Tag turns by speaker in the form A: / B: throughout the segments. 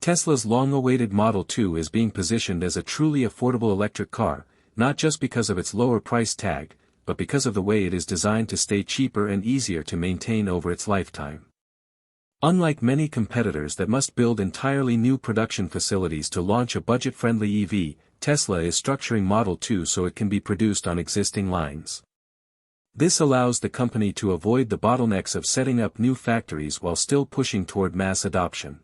A: Tesla's long-awaited Model 2 is being positioned as a truly affordable electric car, not just because of its lower price tag, but because of the way it is designed to stay cheaper and easier to maintain over its lifetime. Unlike many competitors that must build entirely new production facilities to launch a budget-friendly EV, Tesla is structuring Model 2 so it can be produced on existing lines. This allows the company to avoid the bottlenecks of setting up new factories while still pushing toward mass adoption.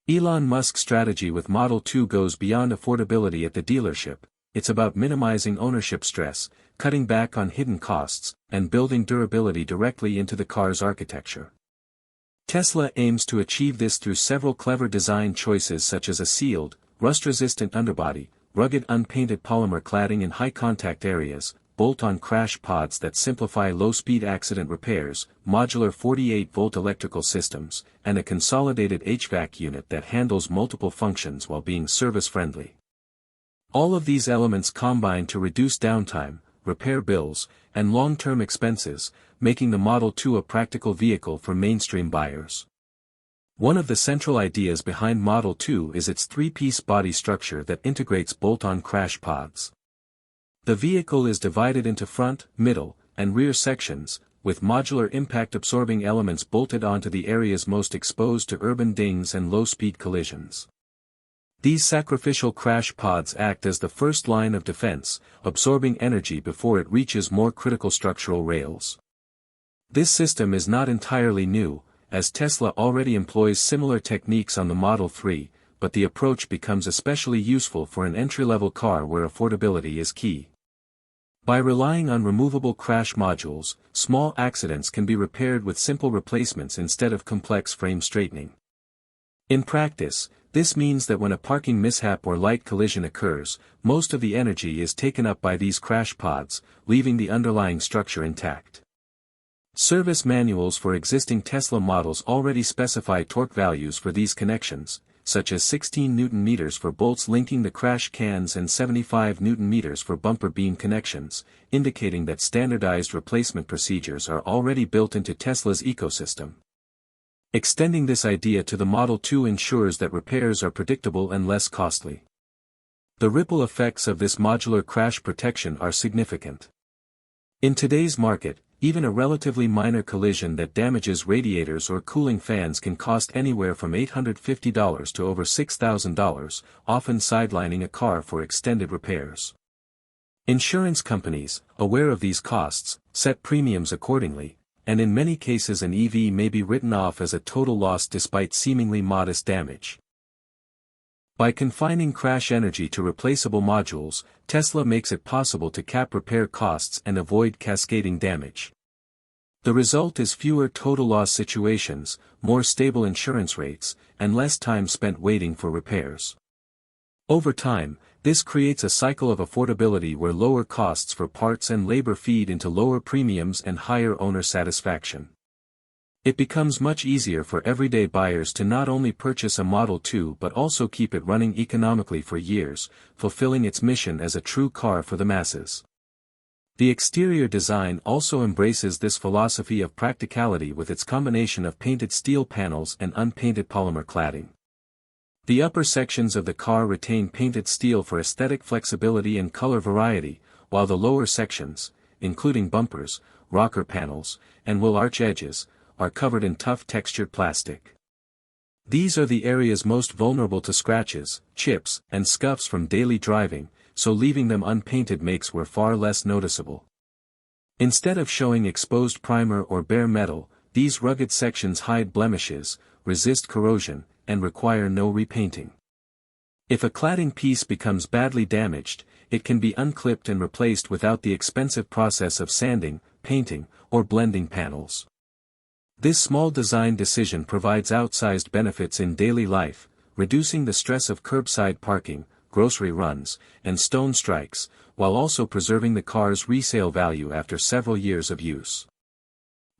A: Elon Musk's strategy with Model 2 goes beyond affordability at the dealership. It's about minimizing ownership stress, cutting back on hidden costs, and building durability directly into the car's architecture. Tesla aims to achieve this through several clever design choices such as a sealed, rust-resistant underbody, rugged unpainted polymer cladding in high-contact areas, bolt-on crash pods that simplify low-speed accident repairs, modular 48-volt electrical systems, and a consolidated HVAC unit that handles multiple functions while being service-friendly. All of these elements combine to reduce downtime, repair bills, and long-term expenses, making the Model 2 a practical vehicle for mainstream buyers. One of the central ideas behind Model 2 is its three-piece body structure that integrates bolt-on crash pods. The vehicle is divided into front, middle, and rear sections, with modular impact-absorbing elements bolted onto the areas most exposed to urban dings and low-speed collisions. These sacrificial crash pods act as the first line of defense, absorbing energy before it reaches more critical structural rails. This system is not entirely new, as Tesla already employs similar techniques on the Model 3, but the approach becomes especially useful for an entry-level car where affordability is key. By relying on removable crash modules, small accidents can be repaired with simple replacements instead of complex frame straightening. In practice, this means that when a parking mishap or light collision occurs, most of the energy is taken up by these crash pods, leaving the underlying structure intact. Service manuals for existing Tesla models already specify torque values for these connections, such as 16 Nm for bolts linking the crash cans and 75 Nm for bumper beam connections, indicating that standardized replacement procedures are already built into Tesla's ecosystem. Extending this idea to the Model 2 ensures that repairs are predictable and less costly. The ripple effects of this modular crash protection are significant. In today's market, even a relatively minor collision that damages radiators or cooling fans can cost anywhere from $850 to over $6,000, often sidelining a car for extended repairs. Insurance companies, aware of these costs, set premiums accordingly, and in many cases an EV may be written off as a total loss despite seemingly modest damage. By confining crash energy to replaceable modules, Tesla makes it possible to cap repair costs and avoid cascading damage. The result is fewer total loss situations, more stable insurance rates, and less time spent waiting for repairs. Over time, this creates a cycle of affordability where lower costs for parts and labor feed into lower premiums and higher owner satisfaction. It becomes much easier for everyday buyers to not only purchase a Model 2 but also keep it running economically for years, fulfilling its mission as a true car for the masses. The exterior design also embraces this philosophy of practicality with its combination of painted steel panels and unpainted polymer cladding. The upper sections of the car retain painted steel for aesthetic flexibility and color variety, while the lower sections, including bumpers, rocker panels, and wheel arch edges, are covered in tough textured plastic. These are the areas most vulnerable to scratches, chips, and scuffs from daily driving, so leaving them unpainted makes wear far less noticeable. Instead of showing exposed primer or bare metal, these rugged sections hide blemishes, resist corrosion, and require no repainting. If a cladding piece becomes badly damaged, it can be unclipped and replaced without the expensive process of sanding, painting, or blending panels. This small design decision provides outsized benefits in daily life, reducing the stress of curbside parking, grocery runs, and stone strikes, while also preserving the car's resale value after several years of use.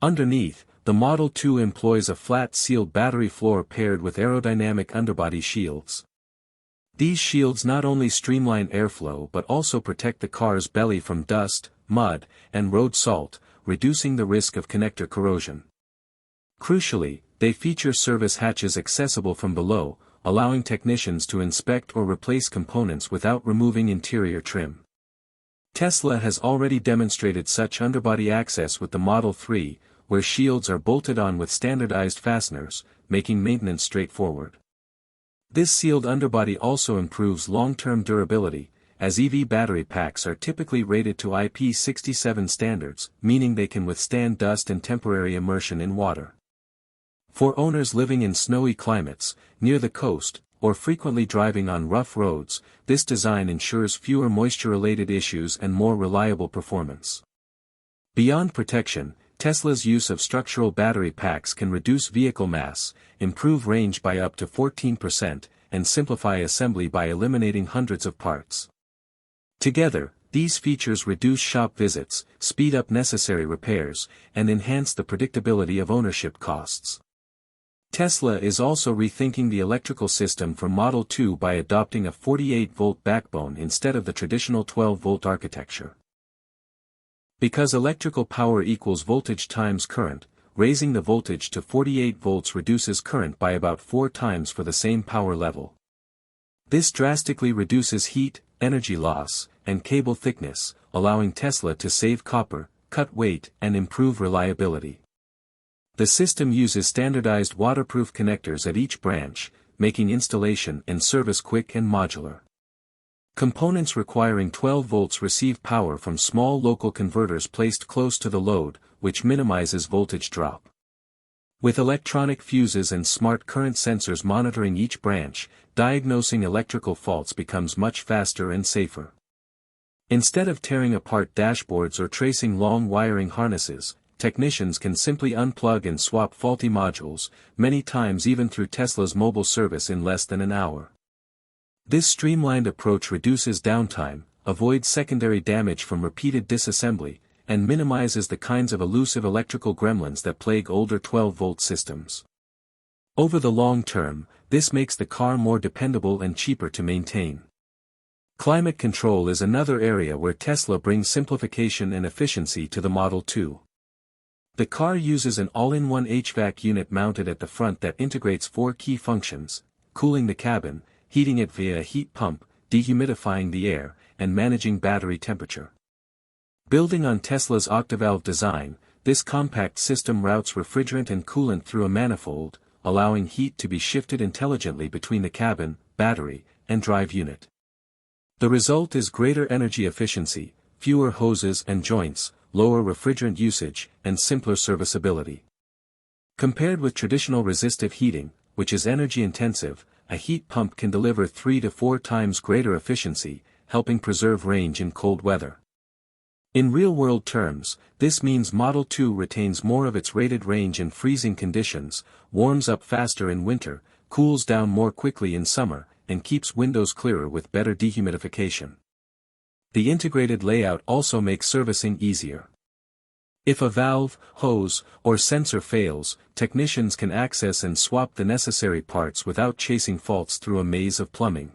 A: Underneath, the Model 2 employs a flat sealed battery floor paired with aerodynamic underbody shields. These shields not only streamline airflow but also protect the car's belly from dust, mud, and road salt, reducing the risk of connector corrosion. Crucially, they feature service hatches accessible from below, allowing technicians to inspect or replace components without removing interior trim. Tesla has already demonstrated such underbody access with the Model 3, where shields are bolted on with standardized fasteners, making maintenance straightforward. This sealed underbody also improves long-term durability, as EV battery packs are typically rated to IP67 standards, meaning they can withstand dust and temporary immersion in water. For owners living in snowy climates, near the coast, or frequently driving on rough roads, this design ensures fewer moisture-related issues and more reliable performance. Beyond protection, Tesla's use of structural battery packs can reduce vehicle mass, improve range by up to 14%, and simplify assembly by eliminating hundreds of parts. Together, these features reduce shop visits, speed up necessary repairs, and enhance the predictability of ownership costs. Tesla is also rethinking the electrical system for Model 2 by adopting a 48-volt backbone instead of the traditional 12-volt architecture. Because electrical power equals voltage times current, raising the voltage to 48 volts reduces current by about 4 times for the same power level. This drastically reduces heat, energy loss, and cable thickness, allowing Tesla to save copper, cut weight, and improve reliability. The system uses standardized waterproof connectors at each branch, making installation and service quick and modular. Components requiring 12 volts receive power from small local converters placed close to the load, which minimizes voltage drop. With electronic fuses and smart current sensors monitoring each branch, diagnosing electrical faults becomes much faster and safer. Instead of tearing apart dashboards or tracing long wiring harnesses, technicians can simply unplug and swap faulty modules, many times even through Tesla's mobile service in less than an hour. This streamlined approach reduces downtime, avoids secondary damage from repeated disassembly, and minimizes the kinds of elusive electrical gremlins that plague older 12-volt systems. Over the long term, this makes the car more dependable and cheaper to maintain. Climate control is another area where Tesla brings simplification and efficiency to the Model 2. The car uses an all-in-one HVAC unit mounted at the front that integrates 4 key functions: cooling the cabin, heating it via a heat pump, dehumidifying the air, and managing battery temperature. Building on Tesla's octavalve design, this compact system routes refrigerant and coolant through a manifold, allowing heat to be shifted intelligently between the cabin, battery, and drive unit. The result is greater energy efficiency, fewer hoses and joints, lower refrigerant usage, and simpler serviceability. Compared with traditional resistive heating, which is energy-intensive, a heat pump can deliver 3 to 4 times greater efficiency, helping preserve range in cold weather. In real-world terms, this means Model 2 retains more of its rated range in freezing conditions, warms up faster in winter, cools down more quickly in summer, and keeps windows clearer with better dehumidification. The integrated layout also makes servicing easier. If a valve, hose, or sensor fails, technicians can access and swap the necessary parts without chasing faults through a maze of plumbing.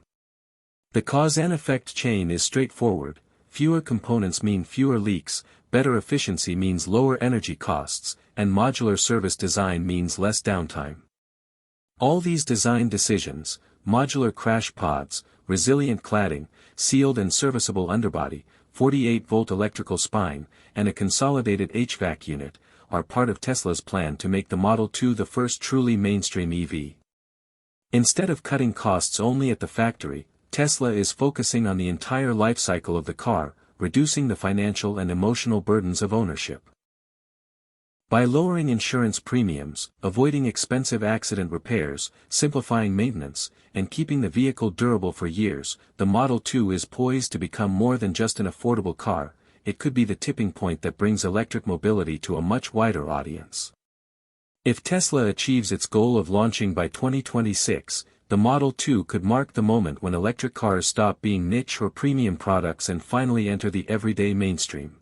A: The cause and effect chain is straightforward: fewer components mean fewer leaks, better efficiency means lower energy costs, and modular service design means less downtime. All these design decisions, modular crash pods, resilient cladding, sealed and serviceable underbody, 48-volt electrical spine, and a consolidated HVAC unit, are part of Tesla's plan to make the Model 2 the first truly mainstream EV. Instead of cutting costs only at the factory, Tesla is focusing on the entire life cycle of the car, reducing the financial and emotional burdens of ownership. By lowering insurance premiums, avoiding expensive accident repairs, simplifying maintenance, and keeping the vehicle durable for years, the Model 2 is poised to become more than just an affordable car. It could be the tipping point that brings electric mobility to a much wider audience. If Tesla achieves its goal of launching by 2026, the Model 2 could mark the moment when electric cars stop being niche or premium products and finally enter the everyday mainstream.